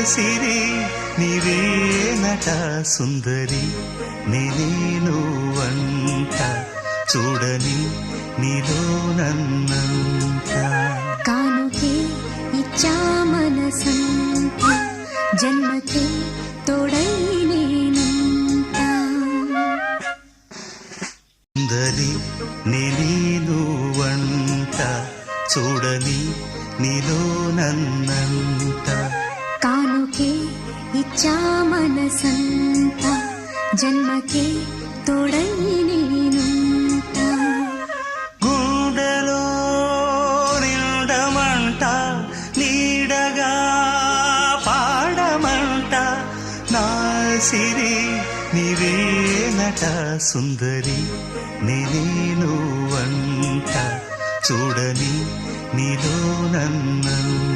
సిరి నీవేనట సుందరి నేనేను వంట చూడని నీలో నన్నంత కానుకే ఇచ్చా మనసంత జన్మకే తోడై నేనంతా సుందరి నేనేను వంట చూడని నీలో నన్నంత కానుకే ఇచ్చా మనసంత జన్మకే తోడై నేనుంటా గుండెలో నిండమంట నీడగా పాడమంట నా సిరి నీవేనట సుందరి నేనేను వంట చూడని నీలో నన్నంత